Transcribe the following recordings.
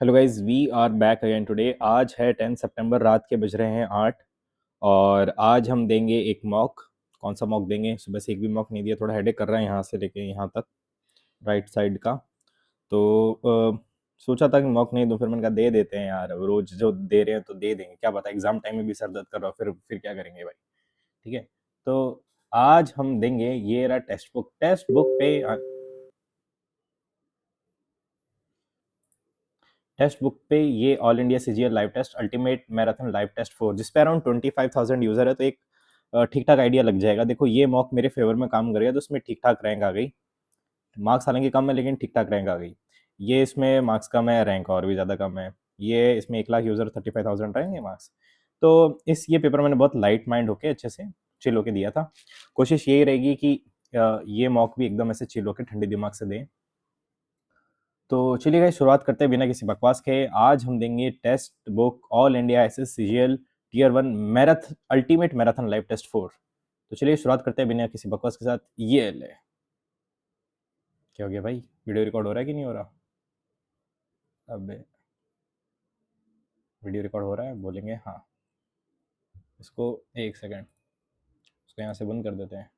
Hello guys, we are back again today. आज है 10 सितंबर, रात के बज रहे हैं 8। और आज हम देंगे एक मॉक। कौन सा मॉक देंगे? सुबह से एक भी मॉक नहीं दिया, थोड़ा हेडेक कर रहा है यहाँ से लेके यहाँ तक, राइट साइड का। तो सोचा था कि मॉक नहीं दूं, फिर मैंने कहा दे देते हैं यार, अब रोज जो दे रहे हैं तो दे देंगे, क्या पता एग्जाम टाइम में भी सर दर्द कर रहा हो, फिर क्या करेंगे भाई। ठीक है, तो आज हम देंगे, ये रहा टेक्स्ट बुक पे। टेक्स्ट बुक पे ये all India CGL live test ultimate marathon live test 4, जिस पे अराउंड 25,000 यूजर है, तो एक ठीक ठाक आइडिया लग जाएगा। देखो, ये मॉक मेरे फेवर में काम करेगा, तो उसमें ठीक ठाक रैंक आ गई। मार्क्स हालांकि कम है, लेकिन ठीक ठाक रैंक आ गई। ये इसमें मार्क्स कम है, रैंक और भी ज़्यादा कम है। ये इसमें 1 लाख यूजर 35,000 रहेंगे मार्क्स। तो ये पेपर मैंने बहुत लाइट माइंड होके, अच्छे से चिल होके दिया था। कोशिश यही रहेगी कि ये मॉक भी एकदम ऐसे चिल होके ठंडे दिमाग से दें। तो चलिए गाइस, शुरुआत करते हैं बिना किसी बकवास के। आज हम देंगे Testbook all India SSC CGL tier 1 marathon ultimate marathon live test 4। तो चलिए शुरुआत करते हैं बिना किसी बकवास के साथ। ये ले, क्या हो गया भाई? वीडियो रिकॉर्ड हो रहा है कि नहीं हो रहा? अब वीडियो रिकॉर्ड हो रहा है, बोलेंगे हाँ। इसको एक सेकेंड, इसको यहाँ से बंद कर देते हैं।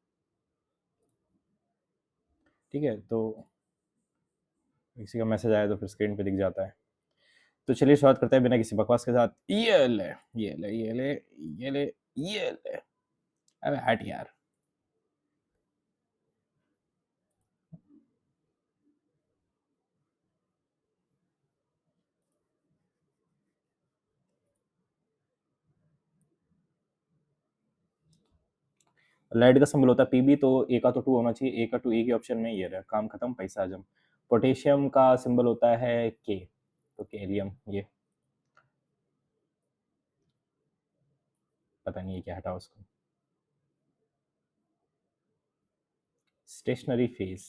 ठीक है, तो किसी का मैसेज आया तो फिर स्क्रीन पे दिख जाता है। तो चलिए शुरुआत करते हैं बिना किसी बकवास के साथ। ये ले, ये ले, ये ले, ये ले, ये ले। अबे हट यार। लाइट का सिंबल होता है पीबी, तो ए का तो 2 होना चाहिए। ए का 2, ए के ऑप्शन में ये रहा, काम खत्म, पैसा हजम। पोटेशियम का सिंबल होता है के, तो केलियम। ये पता नहीं है क्या, हटाओ उसको। Stationary phase.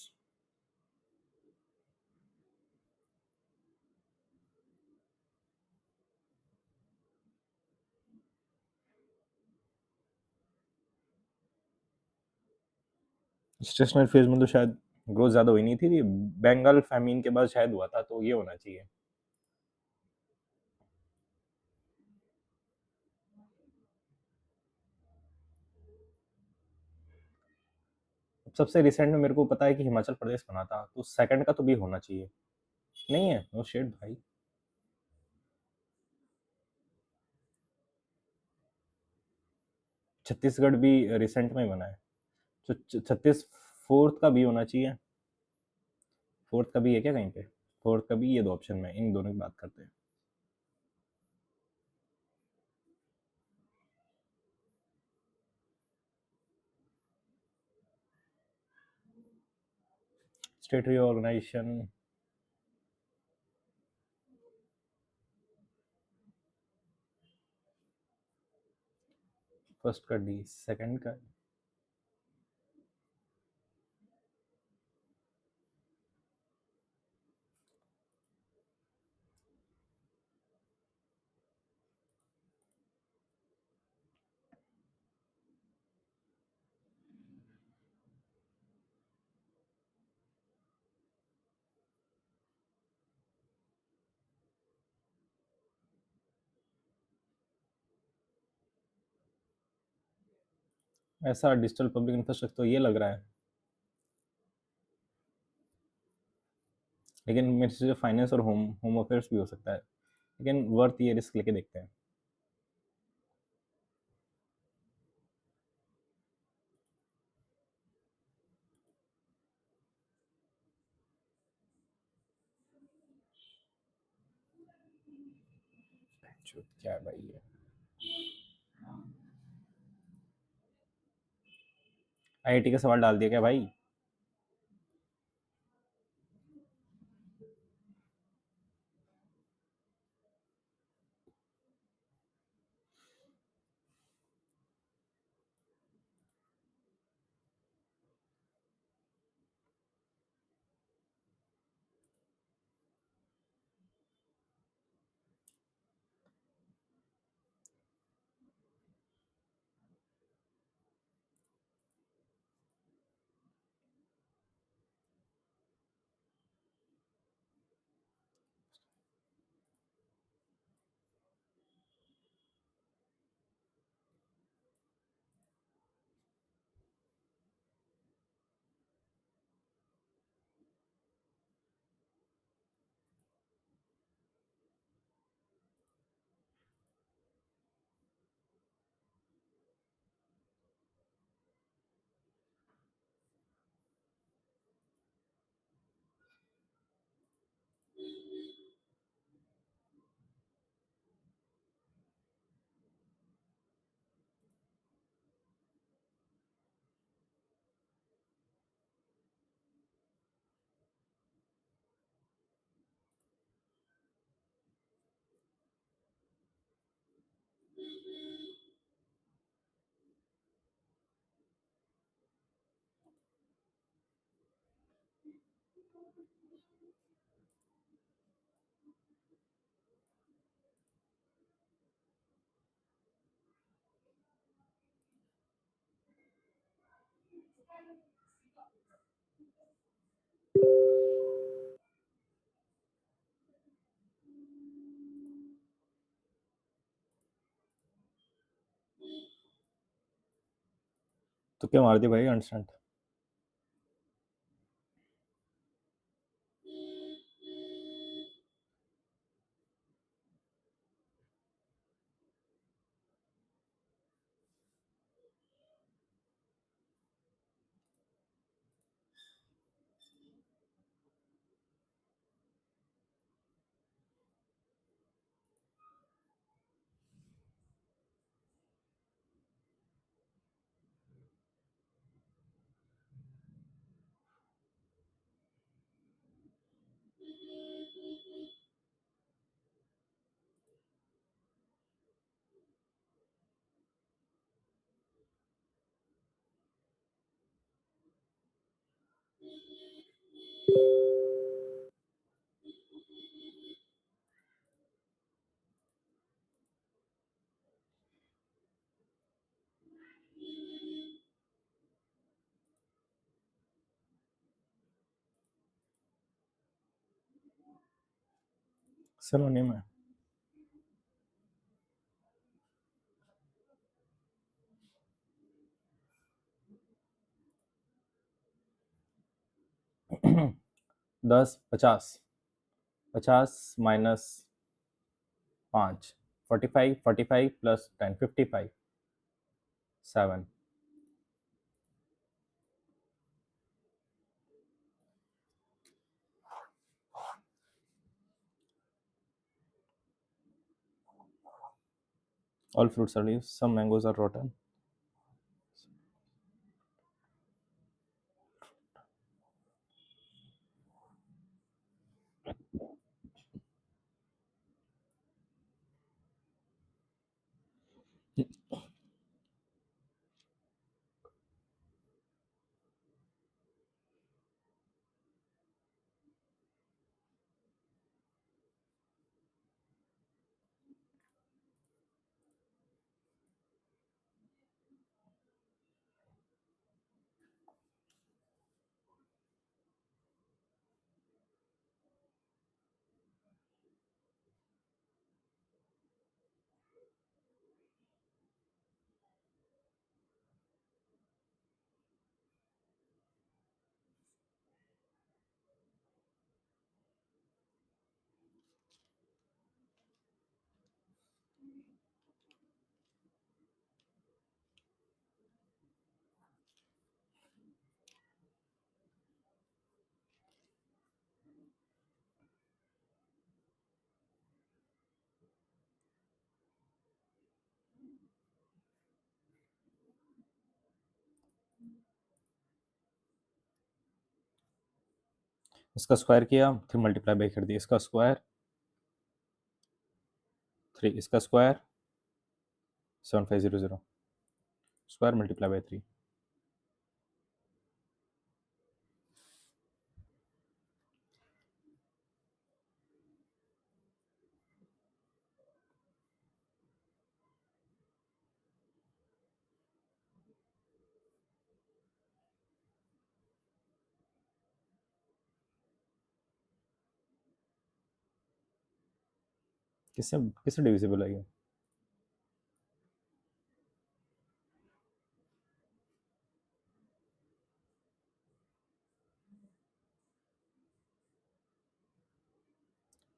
स्टेशनरी फेज में तो शायद ग्रोथ ज्यादा हुई नहीं थी, बंगाल फैमिन के बाद शायद हुआ था, तो ये होना चाहिए। सबसे रिसेंट में मेरे को पता है कि हिमाचल प्रदेश बना था, तो सेकंड का तो भी होना चाहिए। नहीं है, नो शेड भाई। छत्तीसगढ़ भी रिसेंट में बना है, तो छत्तीस फोर्थ का भी होना चाहिए। फोर्थ का भी है क्या कहीं पे? फोर्थ का भी, ये दो ऑप्शन में, इन दोनों की बात करते हैं। State reorganisation. फर्स्ट का डी, सेकंड का। ऐसा डिजिटल पब्लिक इंफ्रास्ट्रक्चर तो ये लग रहा है, लेकिन मेरे से जो फाइनेंस और होम होम अफेयर्स भी हो सकता है, लेकिन वर्थ ये रिस्क लेके देखते हैं। क्या है भाई ये? आईआईटी का सवाल डाल दिया क्या भाई? तो क्या मार दिया भाई अंडरस्टैंड। सिनोनिम है। दस, 50, 50 - 5, 45, 45 + 10, 55, 7। All fruits are leaves. Some mangoes are rotten. इसका स्क्वायर किया, फिर मल्टीप्लाई बाई कर दिया। इसका स्क्वायर 3, इसका स्क्वायर 7500, स्क्वायर मल्टीप्लाई बाई 3। किससे किससे डिविजिबल है ये?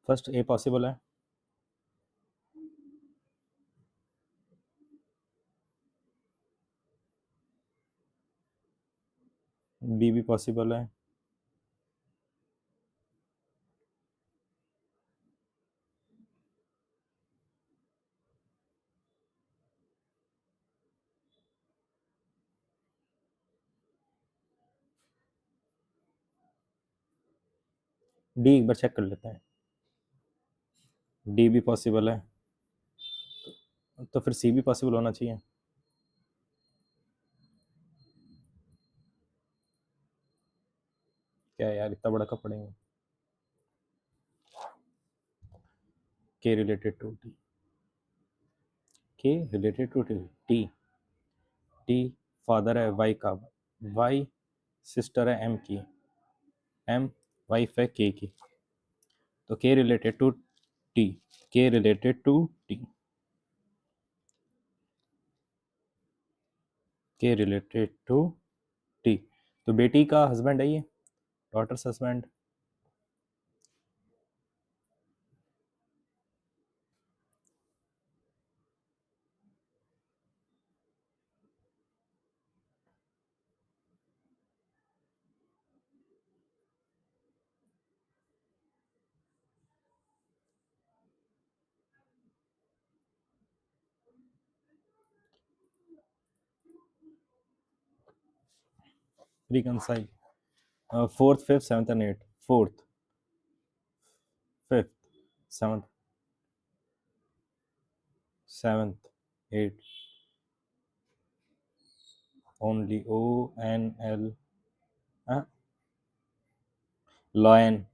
फर्स्ट ए पॉसिबल है, बी भी पॉसिबल है, डी एक बार चेक कर लेते हैं। डी भी पॉसिबल है, तो फिर सी भी पॉसिबल होना चाहिए। क्या क्या है यार, इतना बड़ा कब पढ़ेंगे? K related to T, K related to T, T, T father है वाई का, वाई सिस्टर है एम की, एम वाइफ है के की, तो K related to T, K related to T, K related to T, तो बेटी का हस्बैंड है ये, daughter's husband, reconcile, fourth fifth seventh and eight, fourth fifth seventh seventh eight, only O N L, lion,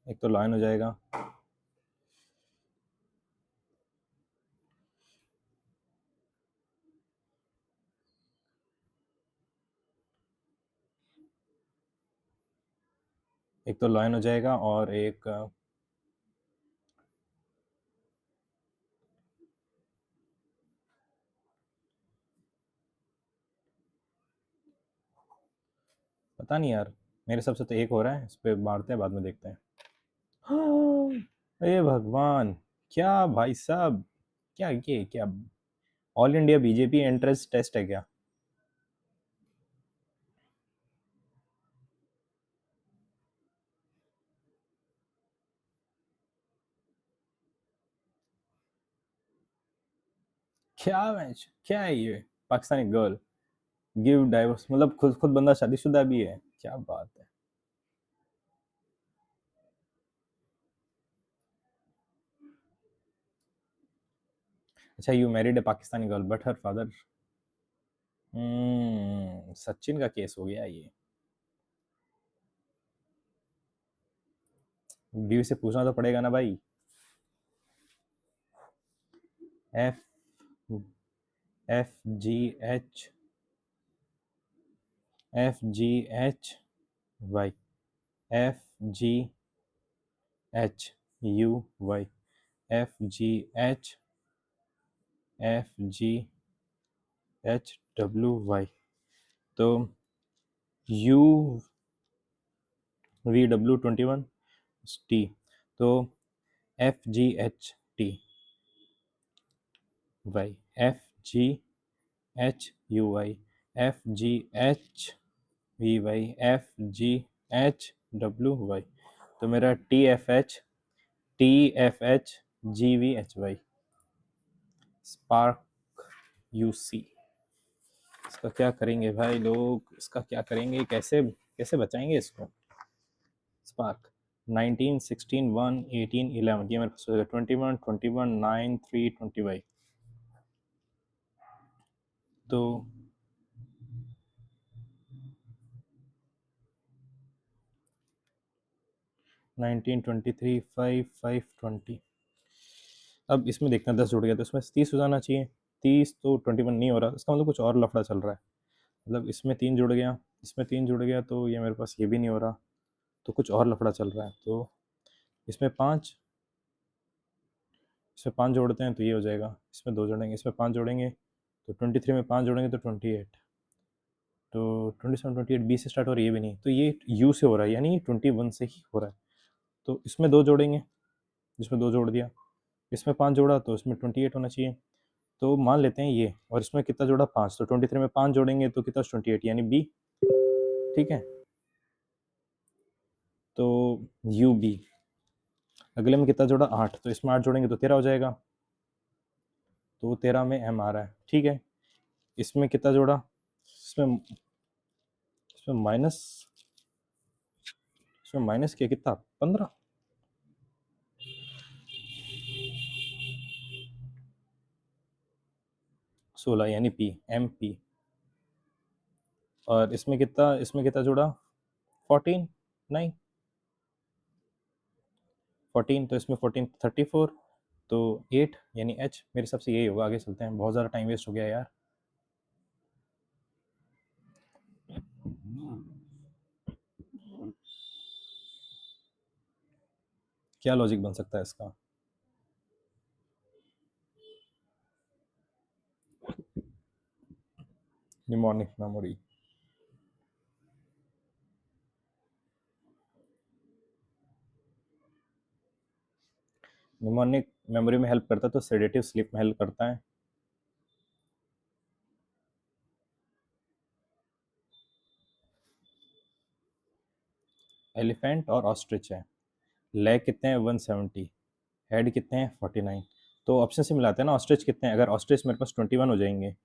एक तो lion हो जाएगा, एक तो लॉयन हो जाएगा और एक पता नहीं यार, मेरे हिसाब से तो एक हो रहा है, इस पे मारते हैं, बाद में देखते हैं। अरे भगवान, क्या भाई साहब, क्या ये क्या all India BJP entrance test है क्या? क्या मैच, क्या है ये? पाकिस्तानी गर्ल गिव डाइवर्स, मतलब खुद खुद बंदा शादीशुदा भी है, क्या बात है। अच्छा, you married A Pakistani girl but her father, Sachin का केस हो गया ये। बीवी से पूछना तो पड़ेगा ना भाई। F F G H, F G H Y, F G H U Y, F G H, F G H W Y, तो यू वी डब्ल्यू 21 टी, तो F G H T Y, F G H U Y, F G H V Y, F G H W Y, तो मेरा T F H G V H Y, spark you see. इसका क्या करेंगे भाई लोग, इसका क्या करेंगे, कैसे कैसे बचाएंगे इसको? स्पार्क 19 16 1 18 11, ये मेरे पास 21 21 9 3 20 भाई, तो 19 23 5 5 20, अब इसमें देखना 10 जुड़ गया तो इसमें 30 हो जाना चाहिए, 30 तो 21 नहीं हो रहा, इसका मतलब कुछ और लफड़ा चल रहा है, मतलब इसमें 3 जुड़ गया, इसमें 3 जुड़ गया, तो ये मेरे पास ये भी नहीं हो रहा, तो कुछ और लफड़ा चल रहा है, तो इसमें 5, इसमें 5 जोड़ते हैं तो ये हो जाएगा, इसमें 2 जोड़ेंगे, इसमें 5 जोड़ेंगे तो 23 में 5 जोड़ेंगे तो 28, तो 27 28 बी से स्टार्ट हो रही है, ये भी नहीं, तो ये यू से हो रहा है, यानी 21 से ही हो रहा है, तो इसमें 2 जोड़ेंगे, इसमें 2 जोड़ दिया, इसमें 5 जोड़ा तो इसमें 28 होना चाहिए, तो मान लेते हैं ये, और इसमें कितना जोड़ा 5, तो 23 में 5 जोड़ेंगे तो कितना 28, यानी बी, ठीक है, तो यू बी, अगले में कितना जोड़ा 8, तो इसमें 8 जोड़ेंगे तो 13 हो जाएगा, तो 13 में एम आ रहा है, ठीक है, इसमें कितना जोड़ा, इसमें इसमें माइनस, इसमें माइनस क्या, कितना 15, 16, यानी पी, एम पी, और इसमें कितना जुड़ा? 14 नहीं 14, तो इसमें 14 34, तो 8 यानी एच मेरे हिसाब से यही होगा। आगे चलते हैं, बहुत ज़्यादा टाइम वेस्ट हो गया यार। क्या लॉजिक बन सकता है इसका? Mnemonic memory. निमोनिक मेमोरी में हेल्प करता है तो सेडेटिव स्लीप में हेल्प करता है। एलिफेंट और ऑस्ट्रिच है। लेग कितने हैं? 170। हेड कितने हैं? 49। तो ऑप्शन से मिलाते हैं ना, ऑस्ट्रिच कितने हैं? अगर ऑस्ट्रिच मेरे पास 21 हो जाएंगे,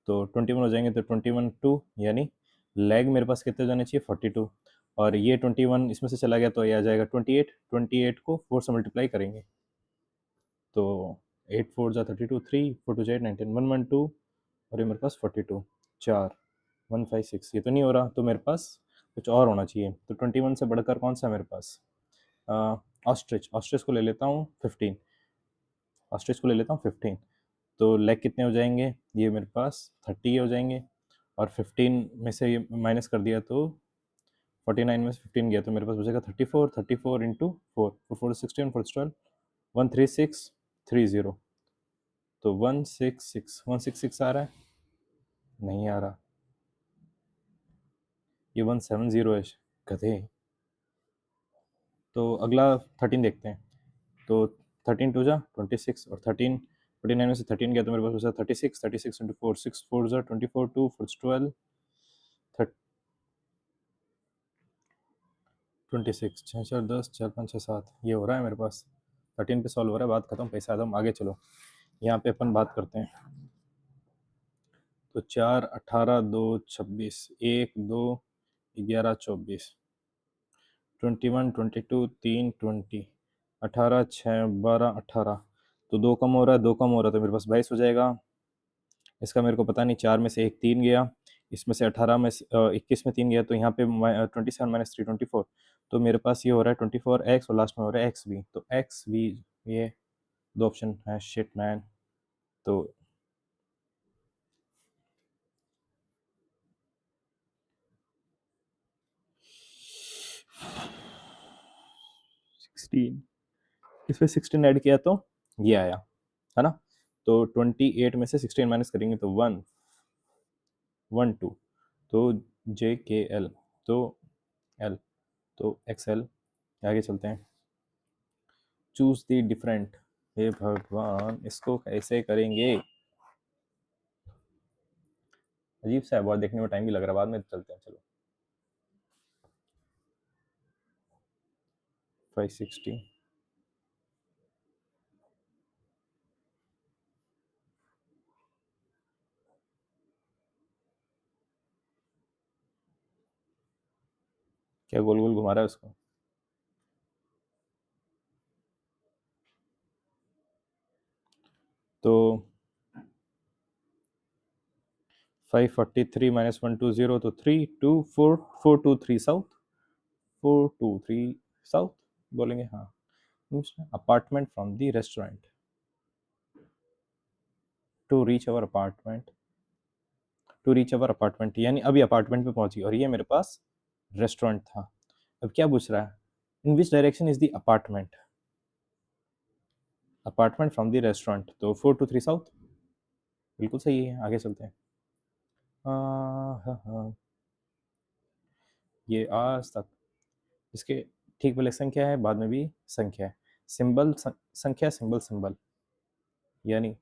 तो 21 हो जाएंगे, तो 21 2, यानी लेग मेरे पास कितने जाने चाहिए? 42। और ये 21 इसमें से चला गया तो ये आ जाएगा 28। 28 को 4 से मल्टीप्लाई करेंगे तो 8 4 जा 32, 3 4 2 8 19 112, और ये मेरे पास 42 4 156। ये तो नहीं हो रहा, तो मेरे पास कुछ और होना चाहिए। तो 21 से बढ़कर कौन सा है मेरे पास? ऑस्ट्रिच। ऑस्ट्रिच को ले लेता हूँ 15। ऑस्ट्रिच को ले लेता हूँ 15। तो लेग कितने हो जाएंगे? ये मेरे पास 30 हो जाएंगे, और 15 में से ये माइनस कर दिया तो 49 में से 15 गया तो मेरे पास बचेगा 34। 34 इंटू 4, 4 16, 4 12, 13630। तो 166 166 आ रहा है? नहीं आ रहा, ये 170 है। गधे। तो अगला 13 देखते हैं। तो 13 टू जा 26, और 13 49 में से 13 गया तो मेरे पास बचा 36। 36 इंटू 4, 6 4 जा 24, 2 4 12, 26 छः 4 10 4 5 6 7, ये हो रहा है मेरे पास। 13 पे सॉल्व हो रहा है, बात खत्म, पैसा आदम। आगे चलो, यहाँ पे अपन बात करते हैं। तो 4 18 2 26, 1 2 11 24, 21 22 3 20, 18 6 12 18। तो दो कम हो रहा है, दो कम हो रहा है, तो मेरे पास 22 हो जाएगा। इसका मेरे को पता नहीं, 4 में से एक 3 गया, इसमें से 18 में से 21 में 3 गया, तो यहाँ पे 27 माइनस 3 24। तो मेरे पास ये हो रहा है 24x, और लास्ट में हो रहा है एक्स भी। तो एक्स भी, ये दो ऑप्शन है। Shit man. तो 16, इसमें 16 ऐड किया तो ये आया, है ना? तो 28 में से 16 माइनस करेंगे तो 1 1 2, तो जे के एल, तो एल, तो एक्स एल। आगे चलते हैं। Choose the different. हे भगवान, इसको कैसे करेंगे? अजीब सा है बहुत, देखने में टाइम भी लग रहा है, बाद में चलते हैं चलो। 560। क्या गोल गोल घुमा रहा है उसको? तो 543 माइनस 120, तो 3 2 4 4 2 3 साउथ, 4 2 3 साउथ बोलेंगे, हाँ। Apartment from the restaurant to reach our apartment, to reach our apartment, यानी अभी अपार्टमेंट पे पहुंची, और ये मेरे पास रेस्टोरेंट था। अब क्या पूछ रहा है? In which direction is the apartment? Apartment from the restaurant, तो 4 2 3 साउथ बिल्कुल सही है। आगे चलते हैं। हाँ हाँ, ये आज तक इसके ठीक पहले संख्या है, बाद में भी संख्या है। सिंबल संख्या, सिंबल सिंबल, यानी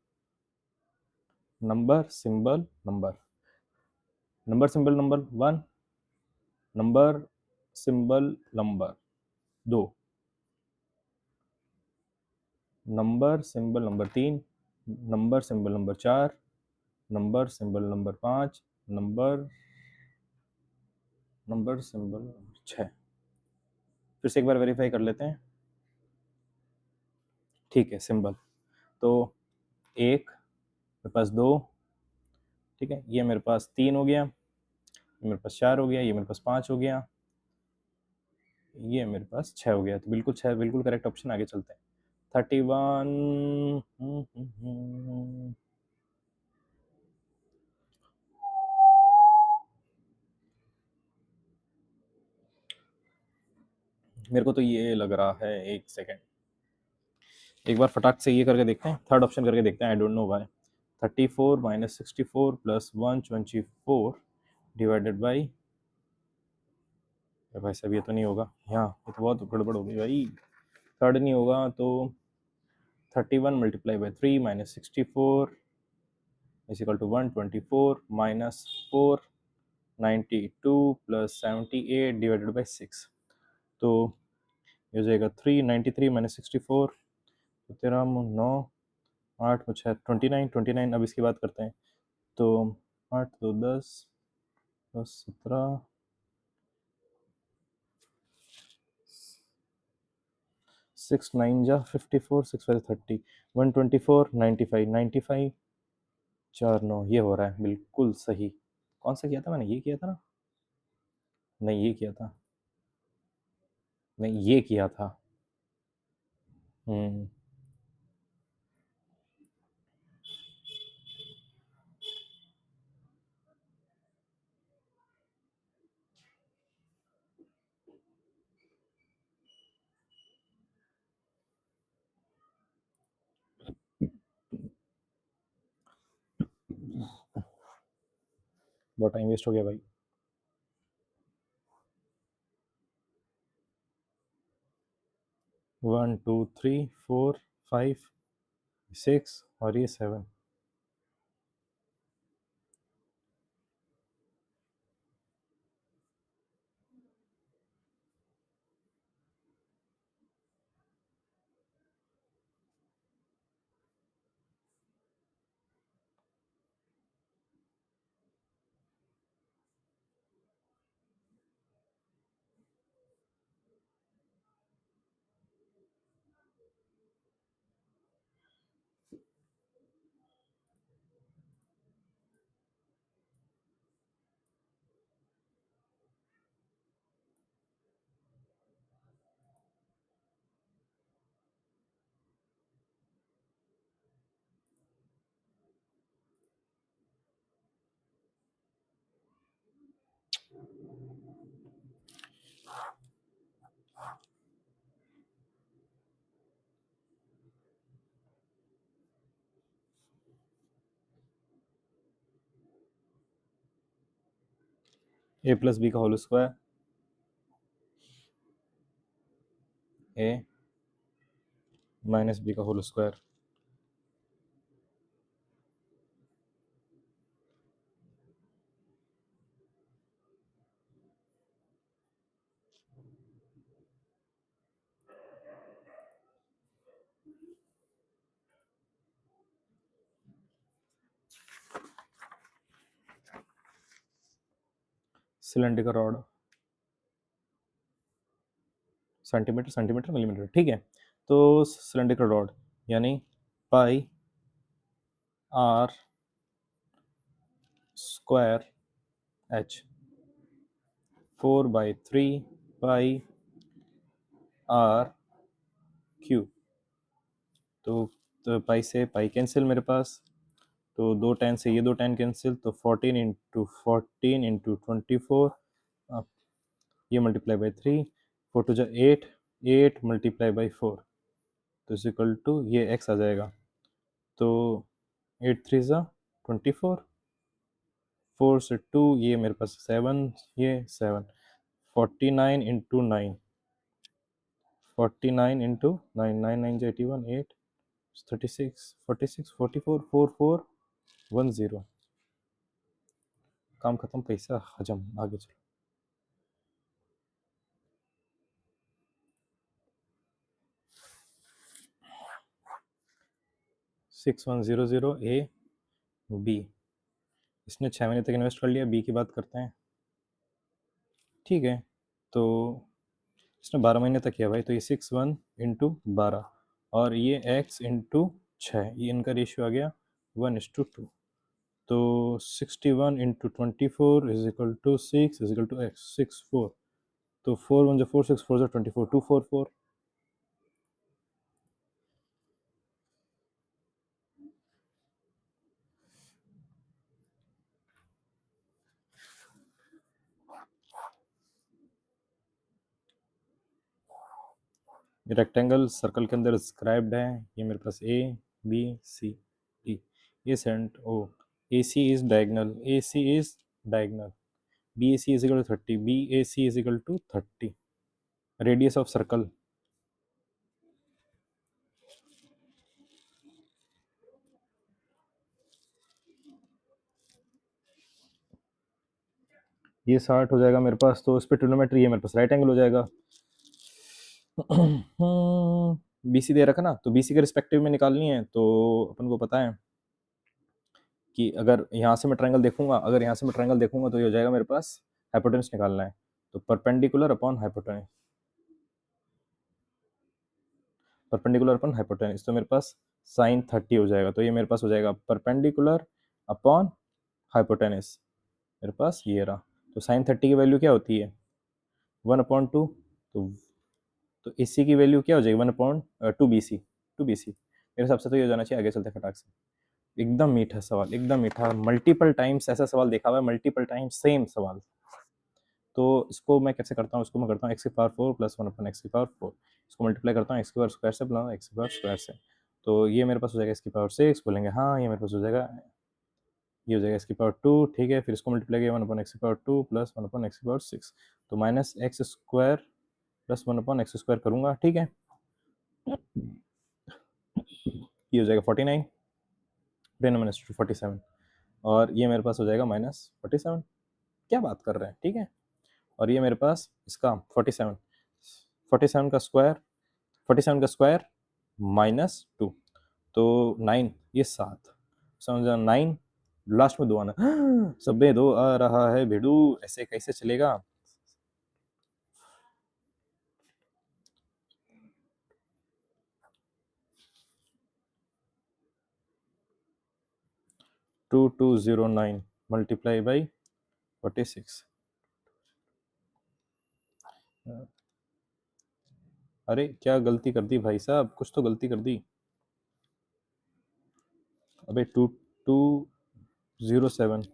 number symbol number, number symbol number 1, number symbol number 2, number symbol number 3, number symbol number 4, number symbol number 5, number number symbol number 6। फिर से एक बार वेरीफाई कर लेते हैं। ठीक है, सिंबल। तो एक मेरे पास, दो, ठीक है, ये मेरे पास 3 हो गया, ये मेरे पास 4 हो गया, ये मेरे पास 5 हो गया, ये मेरे पास 6 हो गया। तो बिल्कुल 6 बिल्कुल करेक्ट ऑप्शन। आगे चलते हैं। 31 मेरे को तो ये लग रहा है, एक सेकेंड, एक बार फटाक से ये करके देखते हैं, थर्ड ऑप्शन करके देखते हैं। I don't know why. 34 minus 64 plus 124 divided by, भाई साहब ये तो नहीं होगा यहाँ, ये तो बहुत गड़बड़ हो गई भाई। थर्ड नहीं होगा तो 31 multiply by 3 minus 64 is equal to 124 minus 492 plus 78 divided by 6। तो ये हो जाएगा 393 माइनस 64, तो 13 9 8 6 29। अब इसकी बात करते हैं। तो 8 2 10 10 17 6 9 जा 54 6 5 30 124 95 4 9, ये हो रहा है बिल्कुल सही। कौन सा किया था मैंने? ये किया था ना? नहीं ये किया था, नहीं ये किया था। हम्म बहुत टाइम वेस्ट हो गया भाई। 1 2 3 4 5 6 और ये 7। ए प्लस बी का whole square, A minus B का whole square. Cylinder rod, centimetre centimetre millimetre, ठीक है। तो सिलेंडर रॉड यानी pi R square H 4/3 pi R cube. तो पाई से पाई कैंसिल मेरे पास, तो 2 10 से ये 2 10 कैंसिल, तो 14 इंटू 24, ये मल्टीप्लाई बाई 3, 4 टू जा 8, 8 मल्टीप्लाई बाई 4, तो इज इक्वल टू ये x आ जाएगा। तो 8 3 जा 24, 4 से 2 ये मेरे पास 7, ये 7, 49 इंटू 9, 49 इंटू 9, 9 9 जा 81, 8 36 46 44 4 4 1 0। काम खत्म, पैसा हजम। आगे चलो। 6100 ए बी, इसने 6 महीने तक इन्वेस्ट कर लिया। बी की बात करते हैं, ठीक है। तो इसने 12 महीने तक किया भाई, तो ये 61 इंटू 12 और ये x इंटू 6, ये इनका रेशियो आ गया 1:2। तो 61 into 24 is equal to 6 is equal to X 6 4, तो 4 1 जो 4 6 4 जो 24 244। रेक्टेंगल सर्कल के अंदर स्क्राइब्ड है, ये मेरे पास ए बी सी डी, ये centre O, A C is diagonal, A C is diagonal, B A C is equal to 30, B A C is equal to 30, radius of circle. ये 60 हो जाएगा मेरे पास, तो इस पर ट्रिग्नोमेट्री है मेरे पास राइट एंगल हो जाएगा। बीसी दे रखा ना, तो बीसी के रिस्पेक्टिव में निकालनी है, तो अपन को पता है कि अगर यहाँ से मैं ट्रायंगल देखूंगा, अगर यहाँ से मैं ट्रायंगल देखूंगा तो ये हो जाएगा मेरे पास, हाइपोटेनस निकालना है, तो perpendicular upon hypotenuse, perpendicular upon hypotenuse, तो मेरे पास साइन 30 हो जाएगा, तो ये मेरे पास हो जाएगा परपेंडिकुलर अपॉन हाइपोटेनस, मेरे पास ये रहा। तो साइन 30 की वैल्यू क्या होती है 1/2, तो ए सी की वैल्यू क्या हो जाएगी 1/2 बी सी, 2 BC, मेरे हिसाब से तो ये हो जाना चाहिए। आगे चलते फटाक से। एकदम मीठा सवाल, एकदम मीठा, मल्टीपल टाइम्स ऐसा सवाल देखा हुआ है, मल्टीपल टाइम्स सेम सवाल। तो इसको मैं कैसे करता हूँ, इसको मैं करता हूँ एक्स की पावर 4 प्लस 1/x की पावर 4, इसको मल्टीप्लाई करता हूँ एक्स की पावर स्क्वायर से प्लस एक्स की पावर स्क्वायर से, तो ये मेरे पास हो जाएगा एक्स की पावर 6, बोलेंगे हाँ ये मेरे पास हो जाएगा, ये हो जाएगा एक्स की पावर 2, ठीक है। फिर इसको मल्टीप्लाई किया 1/x की पावर 2 प्लस 1/x की पावर 6, तो minus x square plus 1/x square करूँगा, ठीक है। ये हो जाएगा 49, 10 माइनस 47, और ये मेरे पास हो जाएगा -47, क्या बात कर रहे हैं, ठीक है। और ये मेरे पास इसका 47, 47 का स्क्वायर, 47 का स्क्वायर -2, तो 9, ये 7, समझा 9, लास्ट में 2 आना, सब में 2 आ रहा है भिड़ू, ऐसे कैसे चलेगा। 2209 मल्टीप्लाई बाई 46, अरे क्या गलती कर दी भाई साहब, कुछ तो गलती कर दी। अबे 2207,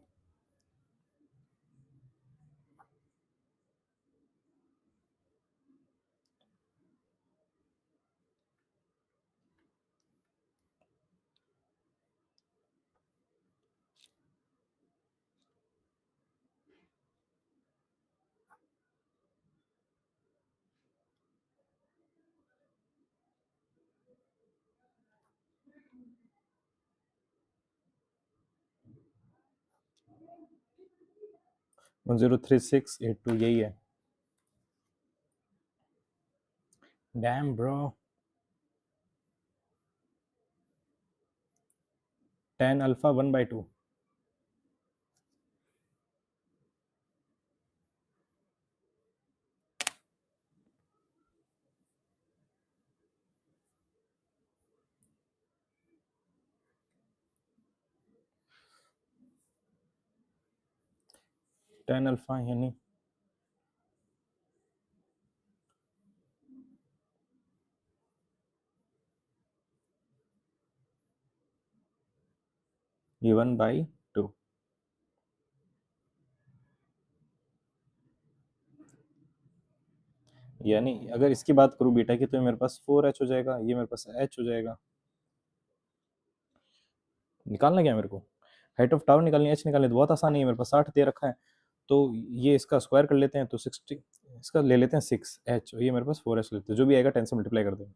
103682, यही है। Damn bro, tan alpha 1/2, tan alpha यानी ये 1/2, यानी अगर इसकी बात करूँ बीटा की, तो ये मेरे पास 4h हो जाएगा, ये मेरे पास h हो जाएगा। निकालना क्या है मेरे को, हाइट ऑफ टावर निकालनी है, h निकालनी है, तो बहुत आसान है, मेरे पास 60 दे रखा है, तो ये इसका स्क्वायर कर लेते हैं, तो 60, इसका ले लेते हैं 6h, ये मेरे पास 4h लेते हैं, जो भी आएगा 10 से मल्टीप्लाई कर देंगे,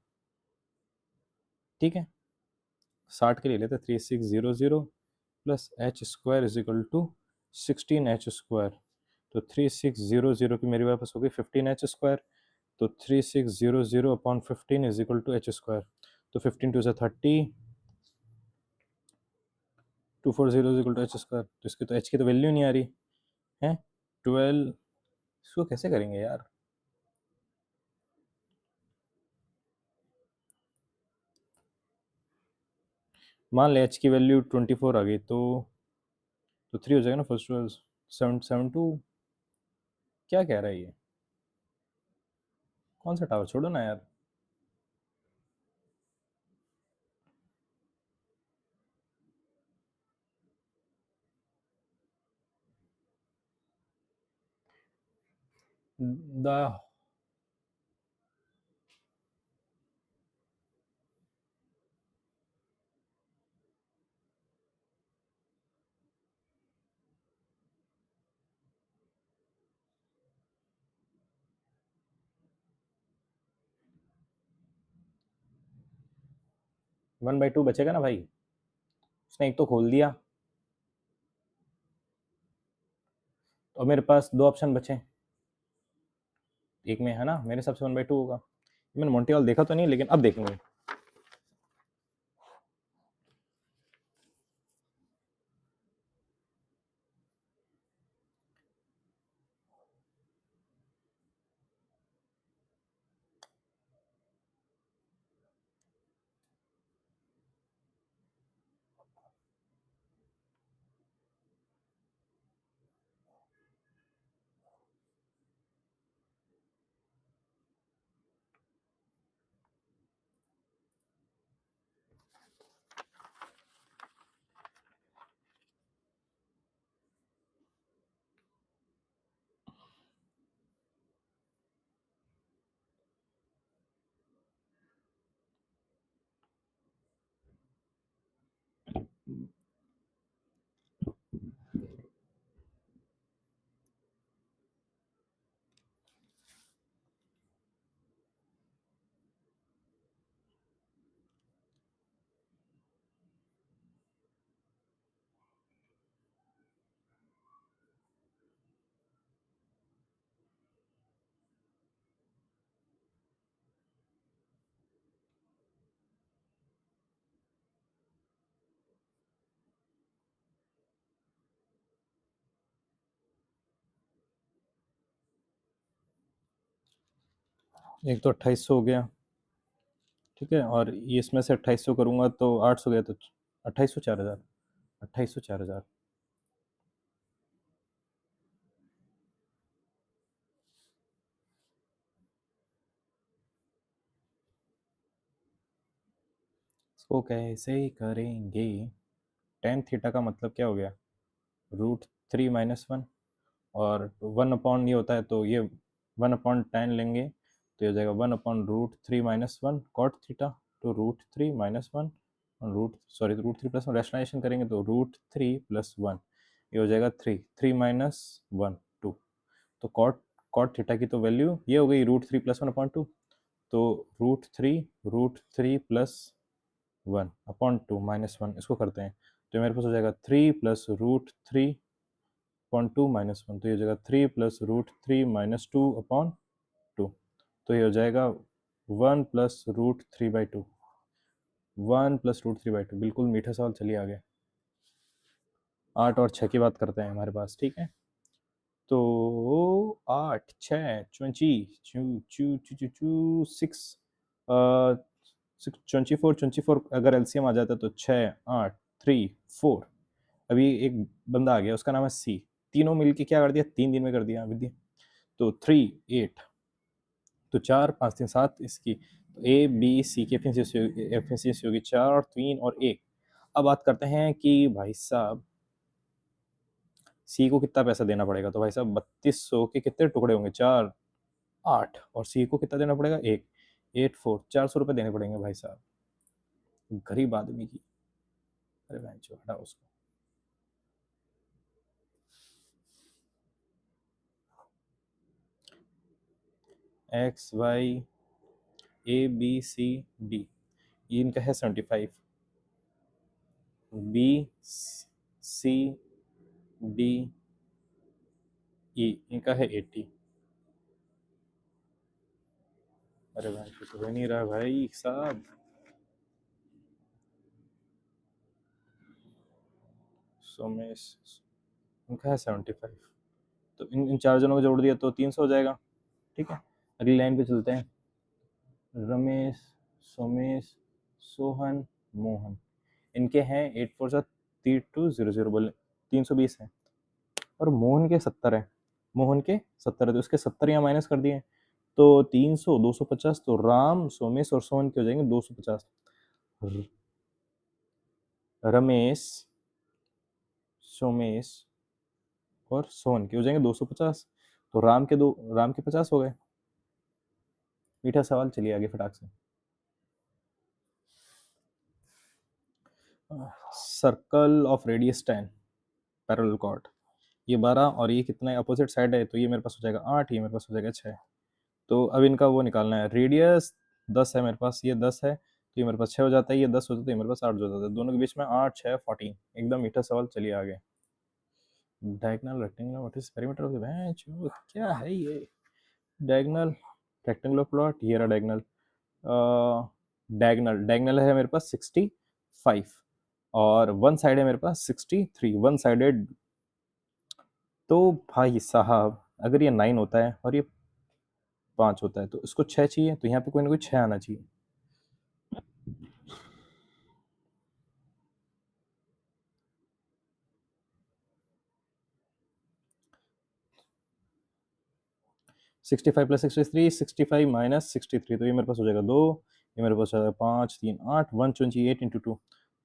ठीक है। 60 के लिए लेते हैं 3600 plus H square is equal to 16h², तो 3600 की मेरे पास हो गई 15h², तो 3600 upon 15 is equal to h², तो 15 2 से 30, 240 इज इक्वल टू h², तो इसकी तो h की तो वैल्यू नहीं आ रही है 12, इसको कैसे करेंगे यार, मान ले h की वैल्यू 24 आ गई, तो तो 3 हो जाएगा ना, फर्स्ट टू 772। क्या कह रहा है ये? कौन सा टावर? छोड़ो ना यार। द 1/2 बचेगा ना भाई? उसने एक तो खोल दिया, और मेरे पास 2 ऑप्शन बचे। एक में है ना, मेरे हिसाब से 1/2 होगा। मैंने मोंटी देखा तो नहीं, लेकिन अब देखेंगे। एक तो 2800 हो गया, ठीक है, और ये इसमें से 2800 करूंगा तो 800 गया, तो 2800 4000, 2800 4000। इसको कैसे करेंगे? टेन थीटा का मतलब क्या हो गया? √3 - 1, और 1 अपॉन ये होता है, तो ये 1/10 लेंगे, तो ये हो जाएगा 1/√3 - 1 कॉट थीटा, तो √3 - 1 रूट सॉरी √3 + 1 रैशनलाइजेशन करेंगे तो √3 + 1, ये हो जाएगा 3 - 1 2। तो कॉट थीटा की तो वैल्यू ये हो गई √3 + 1/2, तो √3 √3 + 1/2 -1, इसको करते हैं, तो मेरे पास हो जाएगा 3 + √3/2 -1, तो ये हो जाएगा 3 + √3 - 2/2, तो ये हो जाएगा 1 + √3/2, 1 + √3/2। बिल्कुल मीठा सवाल, चलिए आगे। 8 और 6 की बात करते हैं हमारे पास, ठीक है। तो 8 6 20 6 24 अगर एलसीएम आ जाता है तो 6 8 3 4। अभी एक बंदा आ गया, उसका नाम है सी। तीनों मिलके क्या कर दिया? 3 दिन में कर दिया विधि। तो 3 8, तो 4 5 3 7 इसकी, तो ए बी सी की एफिशिएंसी होगी 4 और 3 और 1। अब बात करते हैं कि भाई साहब सी को कितना पैसा देना पड़ेगा, तो भाई साहब 3200 के कितने टुकड़े होंगे? 4 8, और सी को कितना देना पड़ेगा? 1 8 4, 400 रुपये देने पड़ेंगे भाई साहब, गरीब आदमी की। अरे भाई जो हटा उसको। X Y A B C D, ये इनका है 75, बी सी डी ई इनका है 80। अरे भाई कुछ हो नहीं रहा भाई साहब। सोमेश इनका है 75, तो इन चार जनों को जोड़ दिया तो 300 हो जाएगा, ठीक है। अगली लाइन पे चलते हैं। रमेश सोमेश सोहन मोहन, इनके हैं 8 4 7 3200 बोले। 320 है, और मोहन के 70 है, मोहन के 70 है, तो उसके 70 यहाँ माइनस कर दिए, तो 300, 250, तो राम, सोमेश और सोहन के हो जाएंगे 250। रमेश, सोमेश और सोहन के हो जाएंगे 250, तो राम के 50 हो गए। मीठा सवाल, चलिए आगे फटाक से। Circle of radius 10, parallel chord, ये 12 और ये कितना है, अपोजिट साइड है, तो ये मेरे पास हो जाएगा 8, ये मेरे पास हो जाएगा 6। तो अब इनका वो निकालना है, रेडियस 10 है मेरे पास, ये 10 है, तो ये मेरे पास 6 हो जाता है, ये 10 हो जाता है, ये मेरे पास 8 हो जाता है, दोनों के बीच में 8, 6, 14, एकदम मीठा सवाल। चलिए आगे। Diagonal rectangular, what is perimeter of the bench, क्या है ये? डायगोनल रेक्टेंगुलर प्लॉट, ये रहा डायगोनल। डायगोनल डायगोनल है मेरे पास 65, और वन साइड है मेरे पास 63, वन साइडेड। तो भाई साहब, अगर ये 9 होता है और ये 5 होता है, तो इसको 6 चाहिए, तो यहाँ पे कोई ना कोई 6 आना चाहिए। सिक्सटी फाइव प्लस 63, 65 माइनस 63, तो ये मेरे पास हो जाएगा 2, ये मेरे पास हो जाएगा 5, 3, 8, 128 इंटू 2,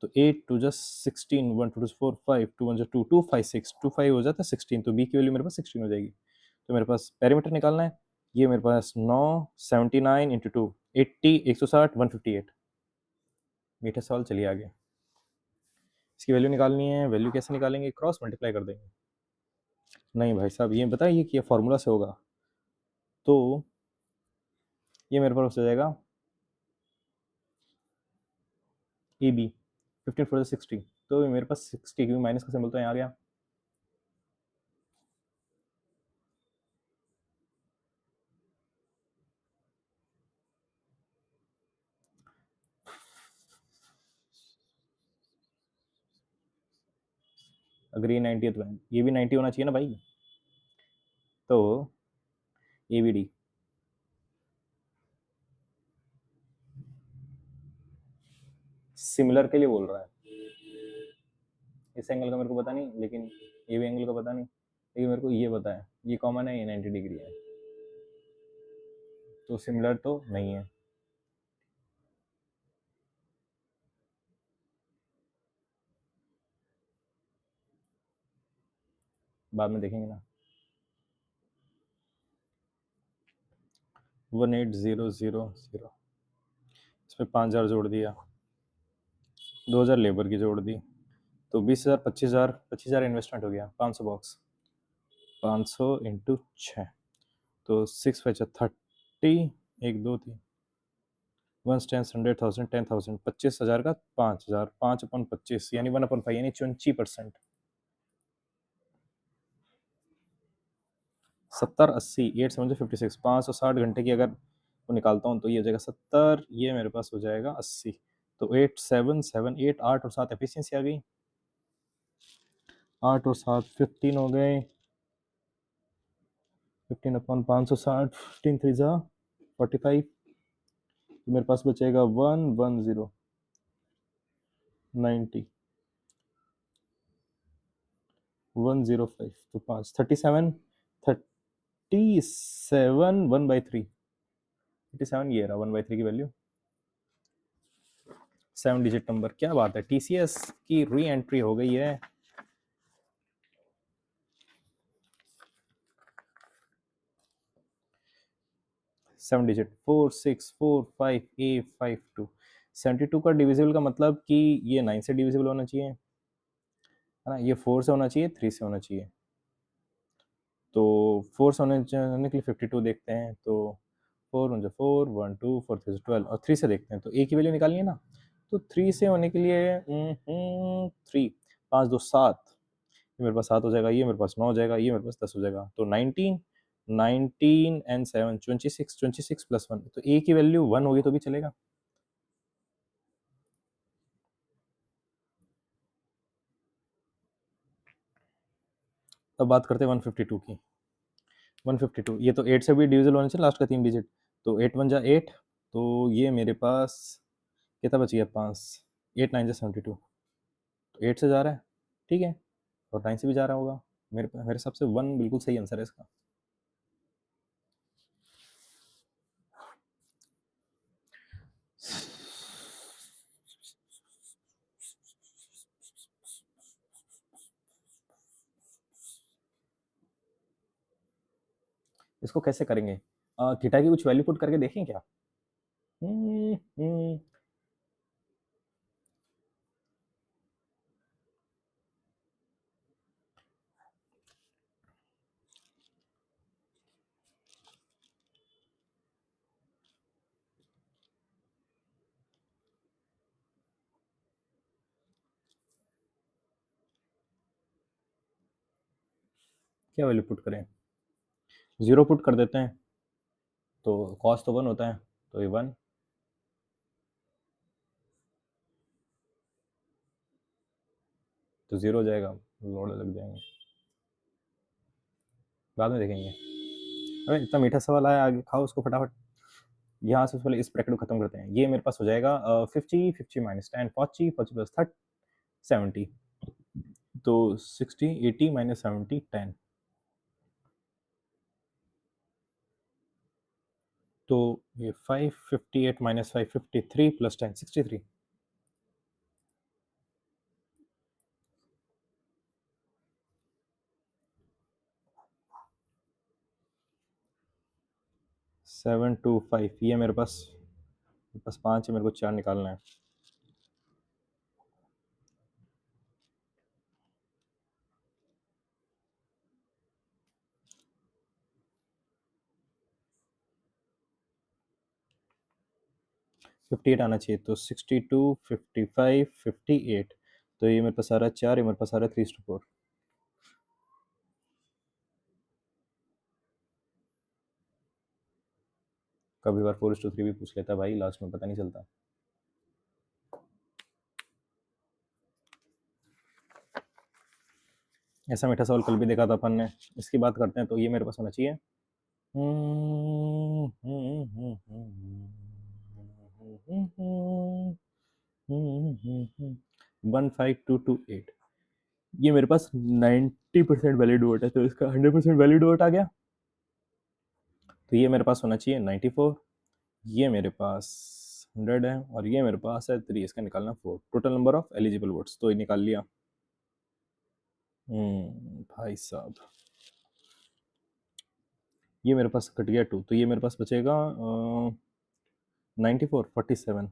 तो 8 टू जस्ट 16, 1 टू 4, 5, 2 1 2, 2 5 6, 2 5 हो जाता है 16, तो बी की वैल्यू मेरे पास 16 हो जाएगी। तो मेरे पास पेरीमीटर निकालना है, ये मेरे पास 9, 79 इंटू 2, 80, 160, 158। मीठा सवाल, चलिए आगे। इसकी वैल्यू निकालनी है, वैल्यू कैसे निकालेंगे, क्रॉस मल्टीप्लाई कर देंगे। नहीं भाई साहब, ये बताइए कि ये फॉर्मूला से होगा, तो ये मेरे पास हो जाएगा ए बी, 15 4 60, तो मेरे पास 60, क्योंकि माइनस का सिंबल तो यहाँ आ गया। अगर ये 90 है तो ये भी 90 होना चाहिए ना भाई, तो ए बी डी। सिमिलर के लिए बोल रहा है, इस एंगल का मेरे को पता नहीं, लेकिन ए बी एंगल का पता नहीं, लेकिन मेरे को ये पता है, ये कॉमन है, ये 90 डिग्री है, तो सिमिलर तो नहीं है। बाद में देखेंगे ना। 18000, इसमें 5000 जोड़ दिया, 2000 लेबर की जोड़ दी, तो 20,000, 25,000, 25,000 इन्वेस्टमेंट हो गया, 500 बॉक्स, 500 इंटू 6, तो 6 5 30, 1 2 3, 1 10 100,000, 10,000, 25,000 का 5,000, 5/25 यानी 1/5, यानी 24%। 70 80, 8 7 56, 560 घंटे की अगर वो निकालता हूँ, तो ये हो जाएगा 70, ये मेरे पास हो जाएगा 80, तो 8 7 7 8, 8 और 7 एफिशिएंसी आ गई, 8 और 7 15 हो गए, 15/560, 15 3 जा 45, तो मेरे पास बचेगा 110 90 105, तो 5 37, 37 1/3, 37, ये रहा 1/3 की वैल्यू, 7 डिजिट नंबर, क्या बात है, टीसीएस की री एंट्री हो गई है। सेवन डिजिट, 4645A52, 72 का डिविजिबल का मतलब कि ये 9 से डिविजिबल होना चाहिए, है ना, ये 4 से होना चाहिए, 3 से होना चाहिए, तो 4 से होने के लिए 52 देखते हैं, तो 4 1 4 1 2 4 3 12, और 3 से देखते हैं, तो ए की वैल्यू निकालनी है ना, तो 3 से होने के लिए 3, 5 2 7, ये मेरे पास 7 हो जाएगा, ये मेरे पास 9 हो जाएगा, ये मेरे पास 10 हो जाएगा, तो 19, 19 एंड 7 26, 26 प्लस 1, तो ए की वैल्यू 1 होगी तो भी चलेगा। अब बात करते हैं 152 की। 152, ये तो 8 से भी डिविजिबल होना चाहिए, लास्ट का 3 डिजिट, तो 8 1 जा 8, तो ये मेरे पास कितना बच गया, 5, 8 9 जा 72, तो 8 से जा रहा है, ठीक है, और 9 से भी जा रहा होगा। मेरे मेरे हिसाब से 1 बिल्कुल सही आंसर है इसका। इसको कैसे करेंगे? थीटा की कुछ वैल्यू पुट करके देखें क्या? हम्म, हम्म, क्या वैल्यू पुट करें? 0 पुट कर देते हैं, तो कॉस तो 1 होता है, तो ये 1। तो 0 हो जाएगा, लोड लग जाएंगे, बाद में देखेंगे। अरे इतना मीठा सवाल आया, आगे खाओ उसको फटाफट। यहाँ से पहले इस ब्रैकेट को खत्म करते हैं। ये मेरे पास हो जाएगा 50 माइनस 10 40 40 प्लस 30 70। तो 60 80 माइनस 70 10। तो ये 558 माइनस 553 प्लस 10 63। 725। ये मेरे पास 5 है, मेरे को 4 निकालना है। फिफ्टी एट आना चाहिए, तो 62 55 58। तो ये मेरे पास आ रहा है 4, ये मेरे पास आ रहा है 3:4। कभी बार 4:3 भी पूछ लेता भाई, लास्ट में पता नहीं चलता। ऐसा मीठा सवाल कल भी देखा था अपन ने। इसकी बात करते हैं, तो ये मेरे पास होना चाहिए 15228। ये मेरे पास 90% वैलिड वोट है, तो इसका 100% वैलिड वोट आ गया। तो ये मेरे पास होना चाहिए 94। ये मेरे पास 100 है, और ये मेरे पास है 3। इसका निकालना 4। Total number of eligible votes तो ये निकाल लिया। भाई साहब, ये मेरे पास कट गया 2, तो ये मेरे पास बचेगा 94 47।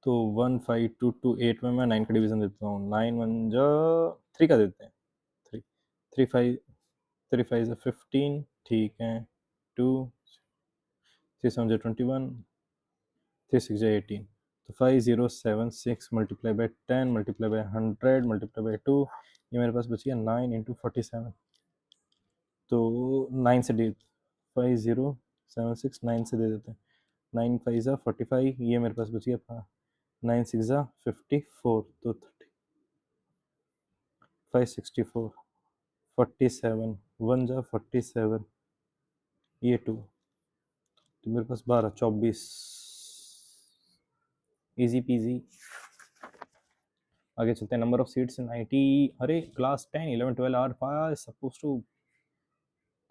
तो 15228 में मैं 9 का डिवीजन देता हूँ। 9 1 जो 3 का देते हैं। 3 3 5 3 5 15, ठीक है। 2 3 7 21, 3 6 18। तो 5076 multiply by 10 multiply by 100 multiply by 2। ये मेरे पास बच गया 9 इंटू 47। तो 9 से दे 5076 9 से दे देते हैं। 9 5 ज़ा 45। ये मेरे पास बच गया 9 6 ज़ा 54। तो 564 47 1 ज़ा 47। ये 2, तो मेरे पास 12 24। Easy PG. आगे चलते हैं। Number of seats 90। अरे क्लास 10 11 12 आर 5 सपोज टू।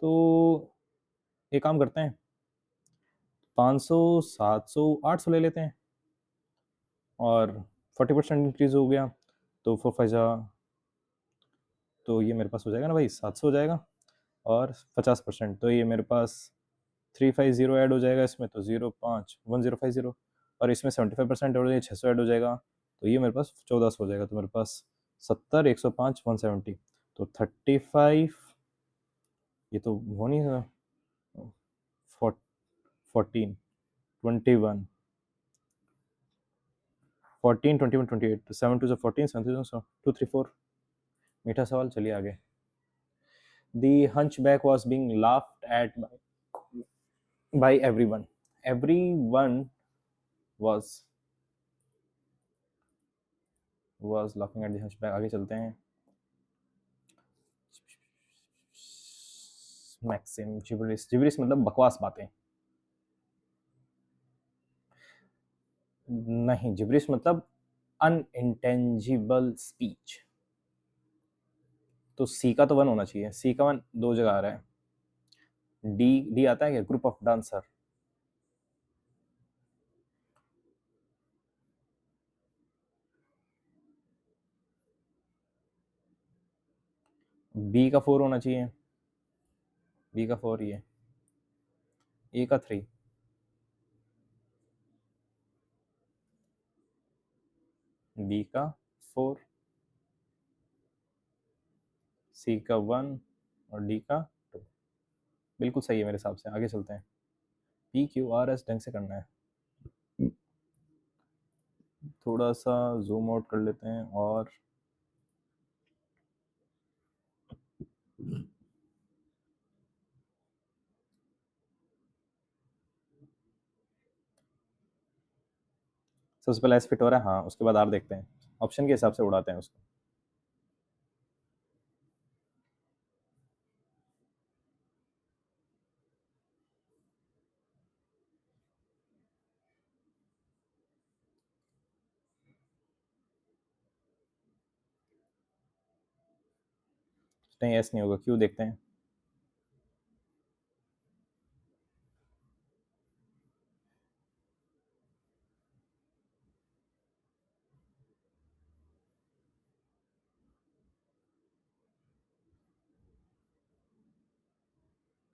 तो एक काम करते हैं, 500 700 800 ले लेते हैं, और 40% इंक्रीज हो गया, तो 4 5 जा, तो ये मेरे पास हो जाएगा ना भाई 700 हो जाएगा। और 50%, तो ये मेरे पास 350 ऐड हो जाएगा इसमें, तो 0 5 1050। और इसमें 75% ऐड हो जाएगा, 600 ऐड हो जाएगा, तो ये मेरे पास 1400 हो जाएगा। तो मेरे पास 70 105 170। तो 35। ये तो हो नहीं है। 14 21 14 21 28। तो 7 2 14 7 2 3 4। मीठा सवाल, चलिए आगे। The hunchback was being laughed at by everyone. Everyone was laughing at the hunchback. आगे चलते हैं। मैक्सिम जिब्रिस। जिब्रिस मतलब बकवास बातें। नहीं, जिब्रिस मतलब अनइंटेंजिबल स्पीच। तो सी का तो वन होना चाहिए, सी का वन दो जगह आ रहा है। डी डी आता है क्या, ग्रुप ऑफ डांसर? बी का फोर होना चाहिए, बी का फोर ही है। ए का थ्री, बी का फोर, सी का वन और डी का टू। बिल्कुल सही है मेरे हिसाब से, आगे चलते हैं। पी क्यू आर एस ढंग से करना है। थोड़ा सा जूम आउट कर लेते हैं और सबसे पहले एस फिट हो रहा है, हाँ, उसके बाद आर देखते हैं, ऑप्शन के हिसाब से उड़ाते हैं उसको। नहीं, एस नहीं होगा, क्यों देखते हैं।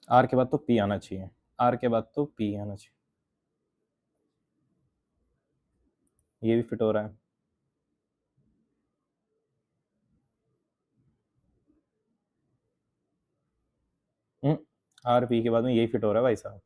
आर के बाद तो पी आना चाहिए, आर के बाद तो पी आना चाहिए। ये भी फिट हो रहा है। आर पी के बाद में यही फिट हो रहा है भाई साहब।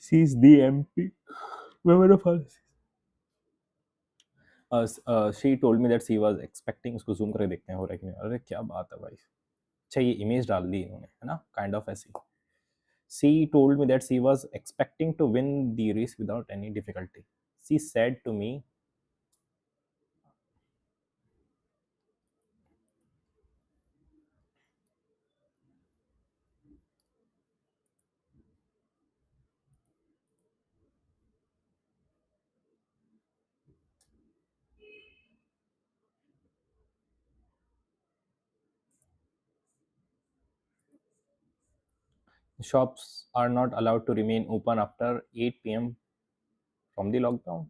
She is the M P memory for. She told me that she was expecting, उसको जूम करके देखते हैं हो रहा है कि नहीं। अरे क्या बात है भाई, अच्छा ये इमेज डाल दी इन्होंने, है ना, काइंड ऑफ ऐसी। She told me that she was expecting to win the race without any difficulty. She said to me, shops are not allowed to remain open after 8 p.m. from the lockdown.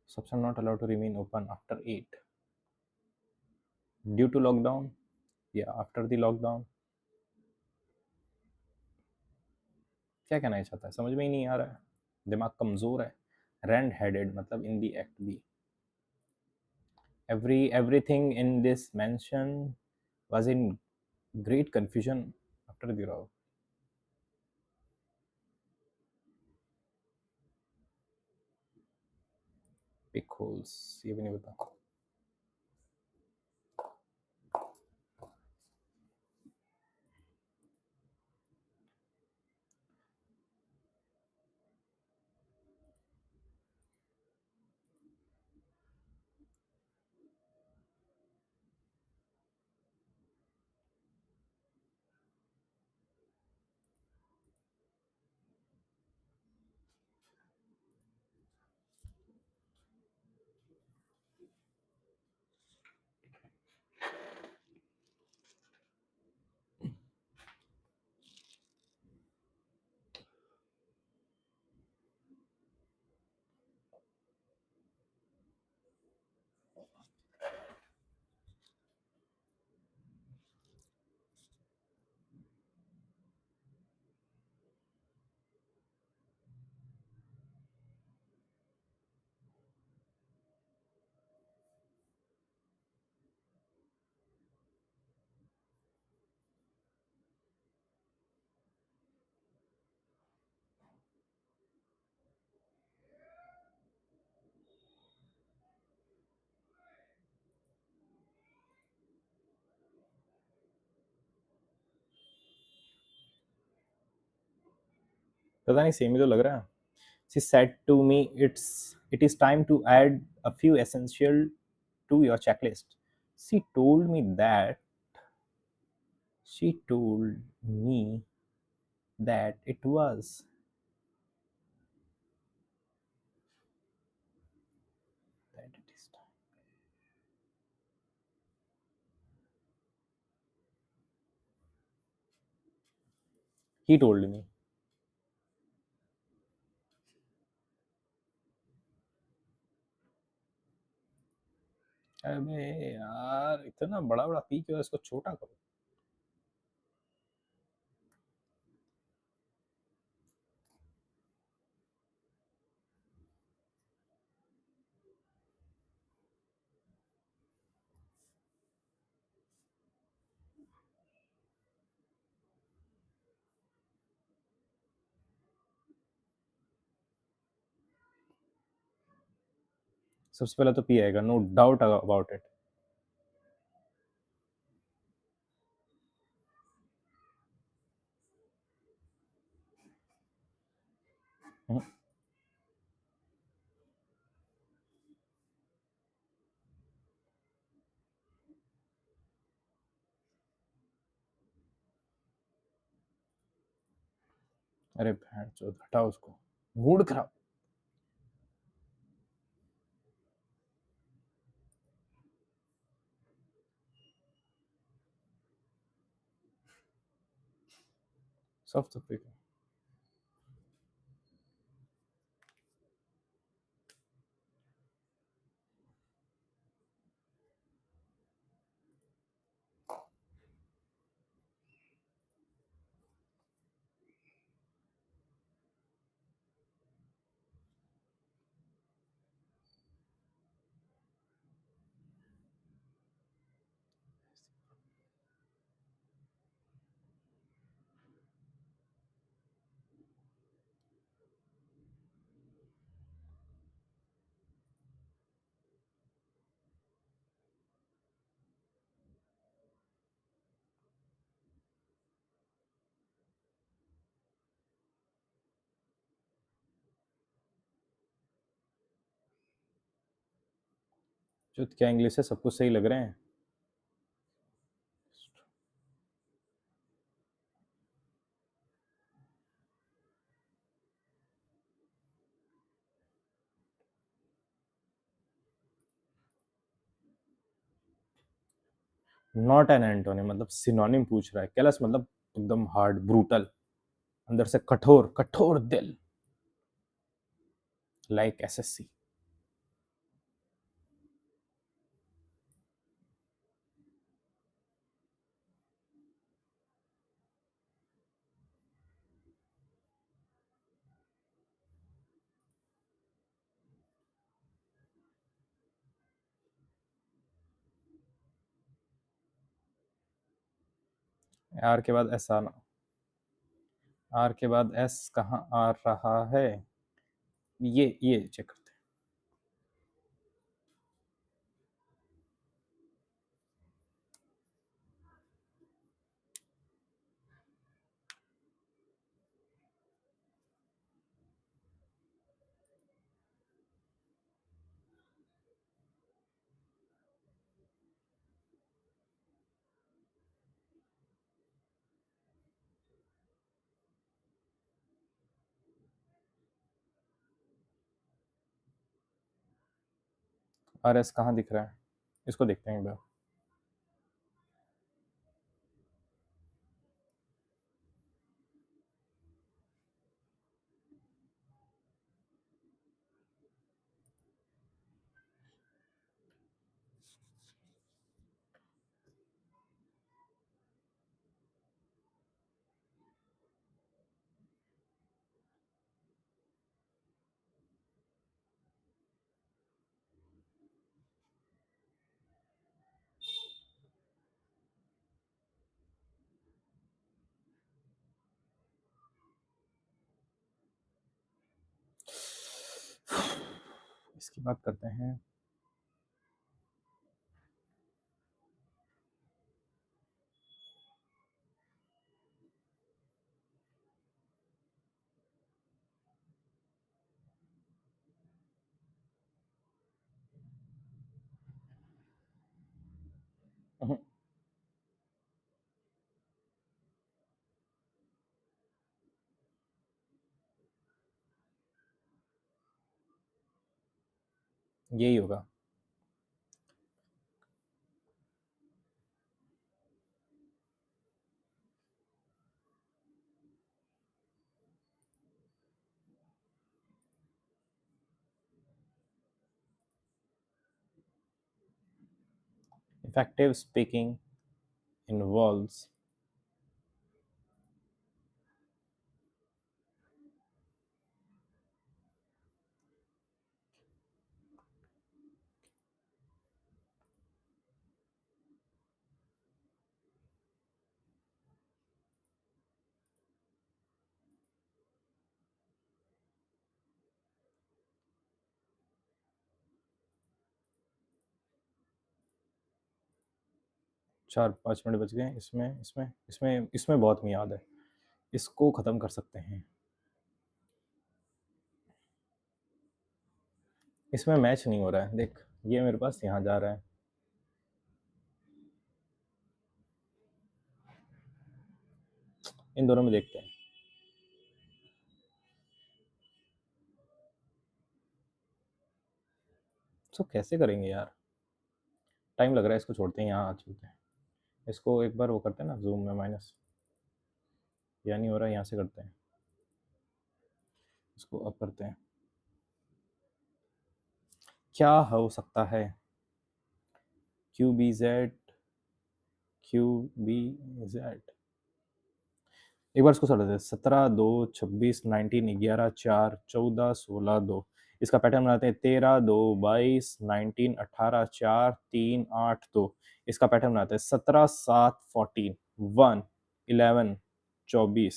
Shops are not allowed to remain open after 8 due to lockdown. Yeah, after the lockdown. क्या कहना चाहता है, समझ में ही नहीं आ रहा है, दिमाग कमज़ोर है। रेंड हेडेड मतलब इन दी एक्ट भी। Everything in this mansion was in great confusion after the row. Big holes, ये भी नहीं पता। पता नहीं सेम ही तो लग रहा है. She said to me, it is time to add a few essential to your checklist. She told me that she told me that it was that it is time. He told me. अबे यार इतना बड़ा बड़ा P क्यों, इसको छोटा करो. सबसे पहले तो पी आएगा, नो डाउट अबाउट इट. अरे भैंस चोद हटाओ उसको, मूड खराब. सब तो पी. जो क्या इंग्लिश है, सब कुछ सही लग रहे हैं. नॉट एन एंटोनी मतलब सिनोनिम पूछ रहा है. कैलस मतलब एकदम हार्ड, ब्रूटल, अंदर से कठोर, कठोर दिल, लाइक एसएससी. आर के बाद एस आना. आर के बाद एस कहाँ आ रहा है, ये चेक करते हैं. आर एस कहाँ दिख रहा है, इसको देखते हैं एक बार. इसकी बात करते हैं. यही होगा। इफेक्टिव स्पीकिंग इन्वॉल्व्स 4-5 मिनट बच गए। इसमें इसमें इसमें इसमें बहुत मियाद है, इसको ख़त्म कर सकते हैं। इसमें मैच नहीं हो रहा है, देख ये मेरे पास यहाँ जा रहा है। इन दोनों में देखते हैं। तो कैसे करेंगे यार, टाइम लग रहा है, इसको छोड़ते हैं, यहाँ आ चलते हैं। इसको एक बार वो करते हैं ना जूम में माइनस, या नहीं हो रहा है, यहाँ से करते हैं, इसको अप करते हैं। क्या हो सकता है, Q B Z, Q B Z. एक बार इसको सर देते, 17 2 26 19 11 4 14 16 2। इसका पैटर्न बनाते हैं, 13 2 22 19 18 4 3 8 2। इसका पैटर्न बनाते हैं, 17 7 14 1 11 24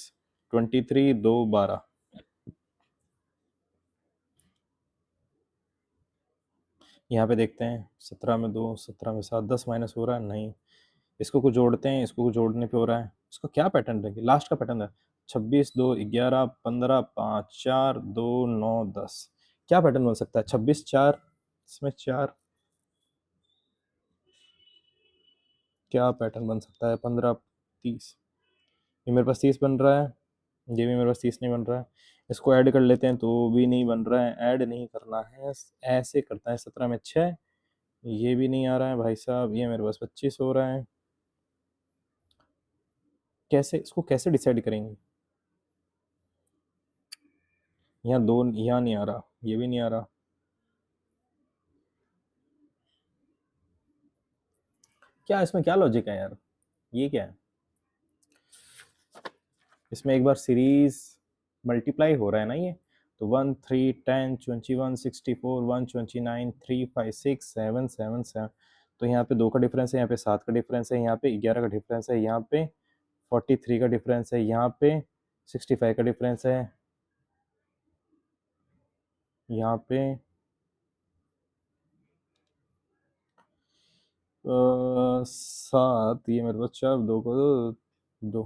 23 2 12। यहाँ पे देखते हैं, 17 में 2, 17 में 7, 10 माइनस हो रहा है नहीं। इसको कुछ जोड़ते हैं, इसको कुछ जोड़ने पे हो रहा है। इसको क्या पैटर्न रहेगी, लास्ट का पैटर्न है 26 2 11 15 5 4 2 9 10। क्या पैटर्न बन सकता है, 26 4, इसमें 4, क्या पैटर्न बन सकता है, 15 30। ये मेरे पास 30 बन रहा है, ये भी मेरे पास 30 नहीं बन रहा है। इसको ऐड कर लेते हैं तो भी नहीं बन रहा है, ऐड नहीं करना है, ऐसे करता है। 17 में 6, ये भी नहीं आ रहा है भाई साहब। ये मेरे पास 25 हो रहा है। कैसे, इसको कैसे डिसाइड करेंगे। यहाँ 2, यहाँ नहीं आ रहा, ये भी नहीं आ रहा। क्या इसमें क्या लॉजिक है यार, ये क्या है। इसमें एक बार सीरीज मल्टीप्लाई हो रहा है ना ये, तो 1 3 10 21 64 1 29 3 5 6 7 7 7। तो यहाँ पे 2 का डिफरेंस है, यहाँ पे 7 का डिफरेंस है, यहाँ पे 11 का डिफरेंस है, यहाँ पे 43 का डिफरेंस है, यहाँ पे 65 का डिफरेंस है, यहाँ पे 7। ये मेरे पास 4, 2 को 2,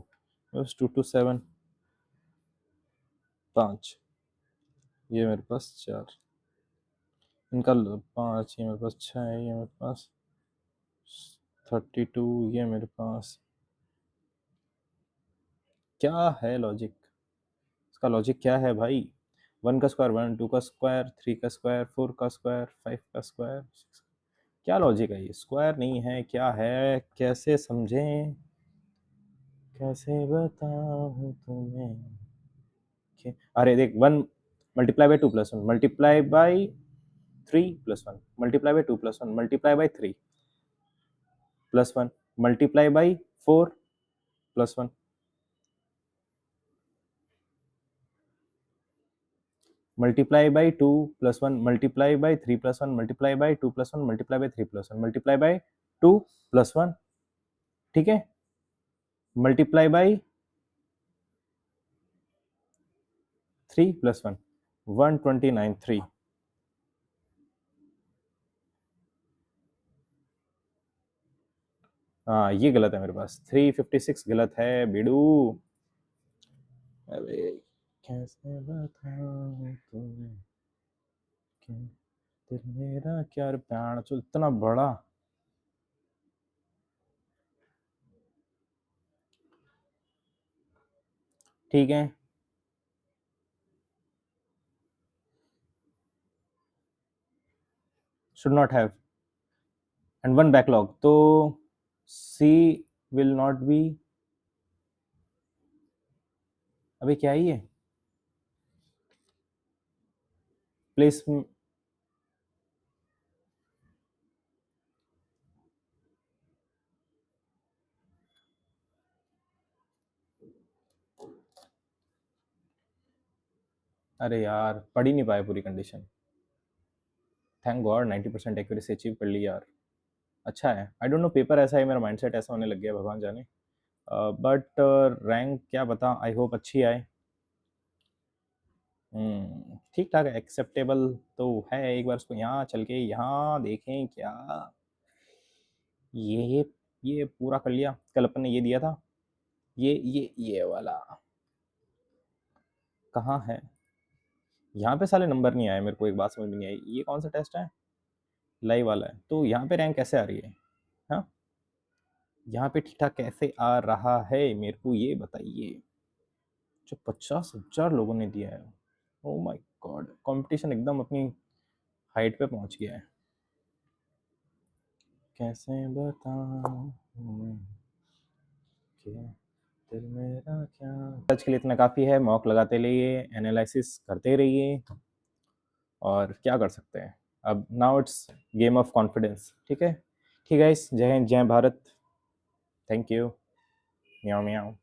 बस 2 2 7 5। ये मेरे पास 4, इनका 5। ये मेरे पास 6 है, ये मेरे पास 32। ये मेरे पास क्या है लॉजिक, इसका लॉजिक क्या है भाई। 1 का स्क्वायर 1, 2 का स्क्वायर 3 का स्क्वायर 4 का स्क्वायर 5 का स्क्वायर 6। क्या लॉजिक है ये, स्क्वायर नहीं है, क्या है, कैसे समझें, कैसे बताऊं तुम्हें। अरे देख, 1 multiply by 2 + 1 multiply by 3 + 1 multiply by 2 + 1 multiply by 3 + 1 multiply by 4 + 1 multiply by 2 + 1 multiply by 3 + 1 multiply by 2 + 1 multiply by 3 + 1 multiply by 2 + 1। ठीक है, मल्टीप्लाई बाई 3 + 1 129 3। हाँ ये गलत है मेरे पास, 356 गलत है बेडू। अरे कैसे बताऊं तुम्हें कि दिल मेरा क्या, प्यार चो इतना बड़ा। ठीक है, should not have and one backlog, तो सी विल नॉट बी, अभी क्या है ये प्लेस, अरे यार पढ़ ही नहीं पाया पूरी condition. Thank God 90% accuracy achieve कर ली यार, अच्छा है। आई डोंट नो, पेपर ऐसा है, मेरा माइंडसेट ऐसा होने लग गया, भगवान जाने। बट रैंक क्या बता, आई होप अच्छी आए। ठीक ठाक है, एक्सेप्टेबल तो है। एक बार उसको यहाँ चल के यहाँ देखें क्या, ये ये पूरा कर लिया, कल अपन ने ये दिया था, ये वाला कहाँ है, यहाँ पे साले नंबर नहीं आए मेरे को, एक बात समझ में नहीं आई, ये कौन सा टेस्ट है, लाइव वाला है, तो यहाँ पे रैंक कैसे आ रही है, हाँ यहाँ पे ठीक ठाक कैसे आ रहा है मेरे को ये बताइए, जो 50,000 लोगों ने दिया है। ओ माय गॉड, कंपटीशन एकदम अपनी हाइट पे पहुंच गया है, कैसे बताऊं मैं कि दिल मेरा क्या। आज के लिए इतना काफ़ी है, मॉक लगाते रहिए, एनालिसिस करते रहिए, और क्या कर सकते हैं अब, now it's game of confidence. ठीक है, ठीक है, जय हिंद, जय भारत, थैंक यू, म्याऊं म्याऊं।